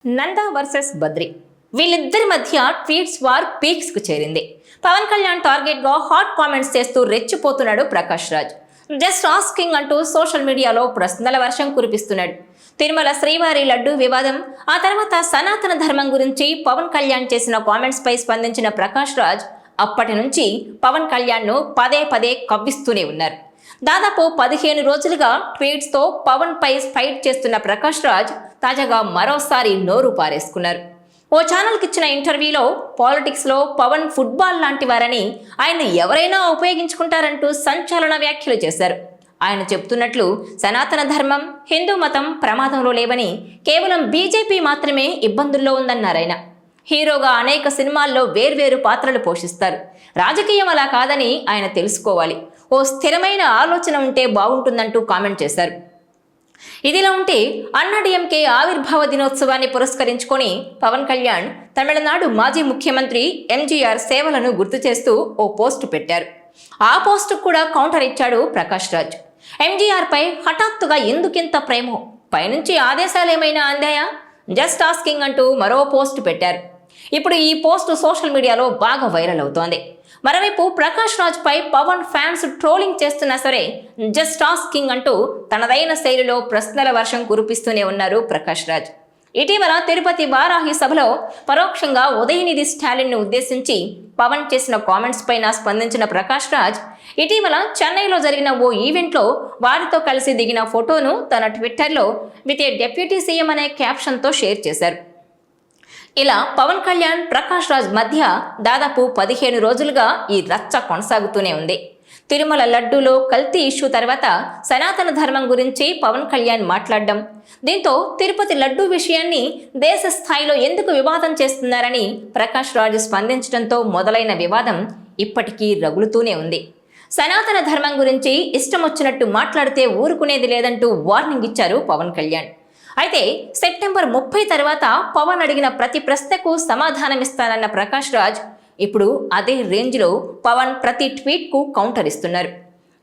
Nanda versus Badri వీళ్ళిద్దరి మధ్య tweets war peaks కు చేరింది. పవన్ కళ్యాణ్ టార్గెట్ గా హాట్ కామెంట్స్ చేస్తూ రెచ్చిపోతున్నాడు ప్రకాష్ రాజ్. జస్ట్ ఆస్కింగ్ అంటూ సోషల్ మీడియాలో ప్రశ్నల వర్షం కురిపిస్తున్నాడు. తిరుమల శ్రీవారి లడ్డూ వివాదం, ఆ తర్వాత సనాతన ధర్మం గురించి పవన్ కళ్యాణ్ చేసిన కామెంట్స్ పై స్పందించిన ప్రకాష్ రాజ్ అప్పటి నుంచి పవన్ కళ్యాణ్ ను పదే పదే కవ్విస్తూనే ఉన్నారు. దాదాపు 15 రోజులుగా ట్వీట్స్ తో పవన్ పై ఫైట్ చేస్తున్న ప్రకాష్ రాజ్ తాజాగా మరోసారి నోరు పారేసుకున్నారు. ఓ ఛానల్కి ఇచ్చిన ఇంటర్వ్యూలో పాలిటిక్స్ లో పవన్ ఫుట్బాల్ లాంటి వారని, ఆయన ఎవరైనా ఉపయోగించుకుంటారంటూ సంచలన వ్యాఖ్యలు చేశారు. ఆయన చెప్తున్నట్లు సనాతన ధర్మం, హిందూ మతం ప్రమాదంలో లేవని, కేవలం బీజేపీ మాత్రమే ఇబ్బందుల్లో ఉందన్నారాయన. హీరోగా అనేక సినిమాల్లో వేర్వేరు పాత్రలు పోషిస్తారు. రాజకీయం అలా కాదని ఆయన తెలుసుకోవాలి. ఓ స్థిరమైన ఆలోచన ఉంటే బాగుంటుందంటూ కామెంట్ చేశారు. ఇదిలా ఉంటే అన్నాడీఎంకే ఆవిర్భావ దినోత్సవాన్ని పురస్కరించుకొని పవన్ కళ్యాణ్ తమిళనాడు మాజీ ముఖ్యమంత్రి ఎంజీఆర్ సేవలను గుర్తు చేస్తూ ఓ పోస్టు పెట్టారు. ఆ పోస్టు కూడా కౌంటర్ ఇచ్చాడు ప్రకాష్ రాజ్. ఎంజీఆర్ పై హఠాత్తుగా ఎందుకింత ప్రేమో, పైనుంచి ఆదేశాలేమైనా అందాయా, జస్ట్ ఆస్కింగ్ అంటూ మరో పోస్టు పెట్టారు. ఇప్పుడు ఈ పోస్టు సోషల్ మీడియాలో బాగా వైరల్ అవుతోంది. మరోవైపు ప్రకాష్ రాజ్ పై పవన్ ఫ్యాన్స్ ట్రోలింగ్ చేస్తున్నా సరే జస్ట్ ఆస్కింగ్ అంటూ తనదైన శైలిలో ప్రశ్నల వర్షం కురిపిస్తూనే ఉన్నారు ప్రకాష్ రాజ్. ఇటీవల తిరుపతి వారాహి సభలో పరోక్షంగా ఉదయనిధి స్టాలిన్ ను ఉద్దేశించి పవన్ చేసిన కామెంట్స్ పైన స్పందించిన ప్రకాష్ రాజ్ ఇటీవల చెన్నైలో జరిగిన ఓ ఈవెంట్లో వారితో కలిసి దిగిన ఫోటోను తన ట్విట్టర్లో విత్ ఏ డెప్యూటీ సీఎం అనే క్యాప్షన్తో షేర్ చేశారు. ఇలా పవన్ కళ్యాణ్, ప్రకాష్ రాజ్ మధ్య దాదాపు 15 రోజులుగా ఈ రచ్చ కొనసాగుతూనే ఉంది. తిరుమల లడ్డూలో కల్తీ ఇష్యూ తర్వాత సనాతన ధర్మం గురించి పవన్ కళ్యాణ్ మాట్లాడడం, దీంతో తిరుపతి లడ్డూ విషయాన్ని దేశ స్థాయిలో ఎందుకు వివాదం చేస్తున్నారని ప్రకాష్ రాజ్ స్పందించడంతో మొదలైన వివాదం ఇప్పటికీ రగులుతూనే ఉంది. సనాతన ధర్మం గురించి ఇష్టం వచ్చినట్టు మాట్లాడితే ఊరుకునేది లేదంటూ వార్నింగ్ ఇచ్చారు పవన్ కళ్యాణ్. అయితే సెప్టెంబర్ 30 తర్వాత పవన్ అడిగిన ప్రతి ప్రశ్నకు సమాధానమిస్తానన్న ప్రకాష్ రాజ్ ఇప్పుడు అదే రేంజ్లో పవన్ ప్రతి ట్వీట్కు కౌంటర్ ఇస్తున్నారు.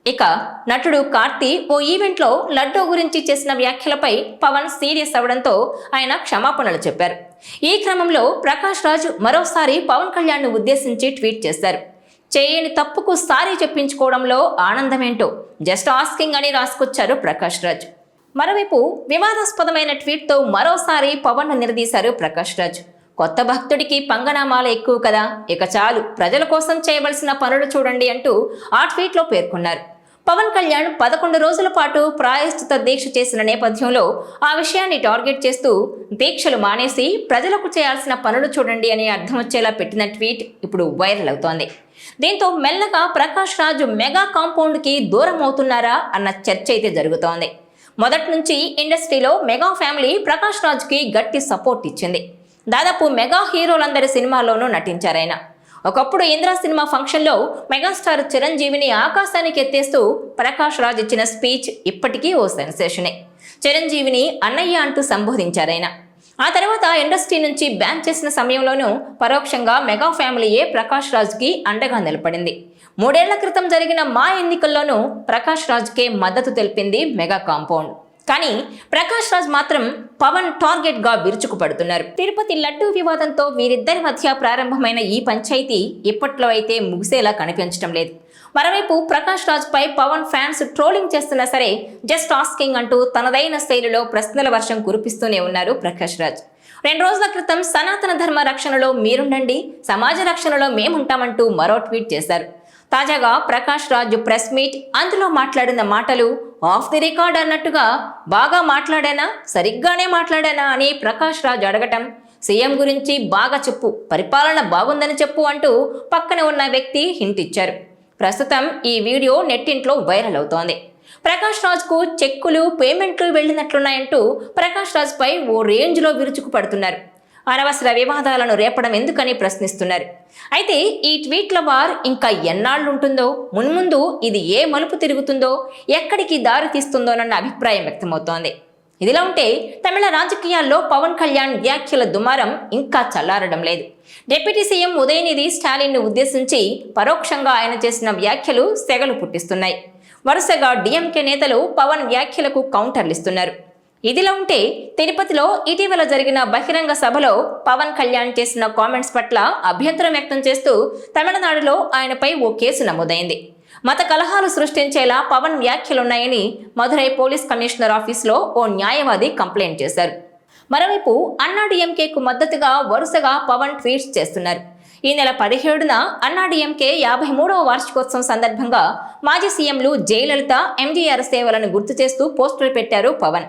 ఇక నటుడు కార్తీ ఓ ఈవెంట్లో లడ్డూ గురించి చేసిన వ్యాఖ్యలపై పవన్ సీరియస్ అవడంతో ఆయన క్షమాపణలు చెప్పారు. ఈ క్రమంలో ప్రకాష్ రాజ్ మరోసారి పవన్ కళ్యాణ్ను ఉద్దేశించి ట్వీట్ చేశారు. చేయని తప్పుకు సారీ చెప్పించుకోవడంలో ఆనందమేంటో జస్ట్ ఆస్కింగ్ అని రాసుకొచ్చారు ప్రకాష్ రాజ్. మరోవైపు వివాదాస్పదమైన ట్వీట్తో మరోసారి పవన్ను నిలదీశారు ప్రకాష్ రాజ్. కొత్త భక్తుడికి పంగనామాలు ఎక్కువ కదా, ఇక చాలు, ప్రజల కోసం చేయవలసిన పనులు చూడండి అంటూ ఆ ట్వీట్లో పేర్కొన్నారు. పవన్ కళ్యాణ్ 11 రోజుల పాటు ప్రాయశ్చిత దీక్ష చేసిన నేపథ్యంలో ఆ విషయాన్ని టార్గెట్ చేస్తూ దీక్షలు మానేసి ప్రజలకు చేయాల్సిన పనులు చూడండి అని అర్థం వచ్చేలా పెట్టిన ట్వీట్ ఇప్పుడు వైరల్ అవుతోంది. దీంతో మెల్లగా ప్రకాష్ రాజ్ మెగా కాంపౌండ్కి దూరం అవుతున్నారా అన్న చర్చ అయితే జరుగుతోంది. మొదటి నుంచి ఇండస్ట్రీలో మెగా ఫ్యామిలీ ప్రకాష్ రాజ్కి గట్టి సపోర్ట్ ఇచ్చింది. దాదాపు మెగా హీరోలందరి సినిమాల్లోనూ నటించారాయన. ఒకప్పుడు ఇంద్ర సినిమా ఫంక్షన్లో మెగాస్టార్ చిరంజీవిని ఆకాశానికి ఎత్తేస్తూ ప్రకాష్ రాజ్ ఇచ్చిన స్పీచ్ ఇప్పటికీ ఓ సెన్సేషనే. చిరంజీవిని అన్నయ్య అంటూ సంబోధించారాయన. ఆ తర్వాత ఇండస్ట్రీ నుంచి బ్యాన్ చేసిన సమయంలోనూ పరోక్షంగా మెగా ఫ్యామిలీయే ప్రకాష్ రాజ్కి అండగా నిలబడింది. 3 ఏళ్ల క్రితం జరిగిన మా ఎన్నికల్లోనూ ప్రకాష్ రాజ్కే మద్దతు తెలిపింది మెగా కాంపౌండ్. కానీ ప్రకాష్ రాజ్ మాత్రం పవన్ టార్గెట్ గా విరుచుకుపడుతున్నారు. తిరుపతి లడ్డూ వివాదంతో వీరిద్దరి మధ్య ప్రారంభమైన ఈ పంచాయతీ ఇప్పట్లో అయితే ముగిసేలా కనిపించడం లేదు. మరోవైపు ప్రకాష్ రాజ్ పై పవన్ ఫ్యాన్స్ ట్రోలింగ్ చేస్తున్నా సరే జస్ట్ ఆస్కింగ్ అంటూ తనదైన శైలిలో ప్రశ్నల వర్షం కురిపిస్తూనే ఉన్నారు ప్రకాష్ రాజ్. 2 రోజుల క్రితం సనాతన ధర్మ రక్షణలో మీరుండండి, సమాజ రక్షణలో మేముంటామంటూ మరో ట్వీట్ చేశారు. తాజాగా ప్రకాష్ రాజ్ ప్రెస్ మీట్, అందులో మాట్లాడిన మాటలు ఆఫ్ ది రికార్డ్ అన్నట్టుగా బాగా మాట్లాడానా, సరిగ్గానే మాట్లాడానా అని ప్రకాష్ రాజ్ అడగటం, సీఎం గురించి బాగా చెప్పు, పరిపాలన బాగుందని చెప్పు అంటూ పక్కన ఉన్న వ్యక్తి హింట్ ఇచ్చారు. ప్రస్తుతం ఈ వీడియో నెట్టింట్లో వైరల్ అవుతోంది. ప్రకాష్ రాజ్కు చెక్కులు, పేమెంట్లు వెళ్ళినట్లున్నాయంటూ ప్రకాష్ రాజ్ పై ఓ రేంజ్లో విరుచుకు పడుతున్నారు. అనవసర వివాదాలను రేపడం ఎందుకని ప్రశ్నిస్తున్నారు. అయితే ఈ ట్వీట్ల వార్ ఇంకా ఎన్నాళ్ళుంటుందో, మున్ముందు ఇది ఏ మలుపు తిరుగుతుందో, ఎక్కడికి దారి తీస్తుందోనన్న అభిప్రాయం వ్యక్తమవుతోంది. ఇదిలా ఉంటే తమిళ రాజకీయాల్లో పవన్ కళ్యాణ్ వ్యాఖ్యల దుమారం ఇంకా చల్లారడం లేదు. డిప్యూటీ సీఎం ఉదయనిధి స్టాలిన్ను ఉద్దేశించి పరోక్షంగా ఆయన చేసిన వ్యాఖ్యలు సెగలు పుట్టిస్తున్నాయి. వరుసగా డీఎంకే నేతలు పవన్ వ్యాఖ్యలకు కౌంటర్లిస్తున్నారు. ఇదిలా ఉంటే తిరుపతిలో ఇటీవల జరిగిన బహిరంగ సభలో పవన్ కళ్యాణ్ చేసిన కామెంట్స్ పట్ల అభ్యంతరం వ్యక్తం చేస్తూ తమిళనాడులో ఆయనపై ఓ కేసు నమోదైంది. మత కలహాలు సృష్టించేలా పవన్ వ్యాఖ్యలున్నాయని మధురై పోలీస్ కమిషనర్ ఆఫీసులో ఓ న్యాయవాది కంప్లైంట్ చేశారు. మరోవైపు అన్నాడీఎంకేకు మద్దతుగా వరుసగా పవన్ ట్వీట్స్ చేస్తున్నారు. ఈ నెల 17న అన్నాడీఎంకే 53వ వార్షికోత్సవం సందర్భంగా మాజీ సీఎంలు జయలలిత, ఎంజీఆర్ సేవలను గుర్తు చేస్తూ పోస్టులు పెట్టారు పవన్.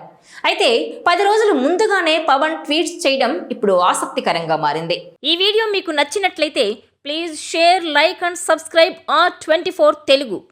అయితే 10 రోజులు ముందుగానే పవన్ ట్వీట్స్ చేయడం ఇప్పుడు ఆసక్తికరంగా మారింది. ఈ వీడియో మీకు నచ్చినట్లయితే please share, like and subscribe R24 Telugu.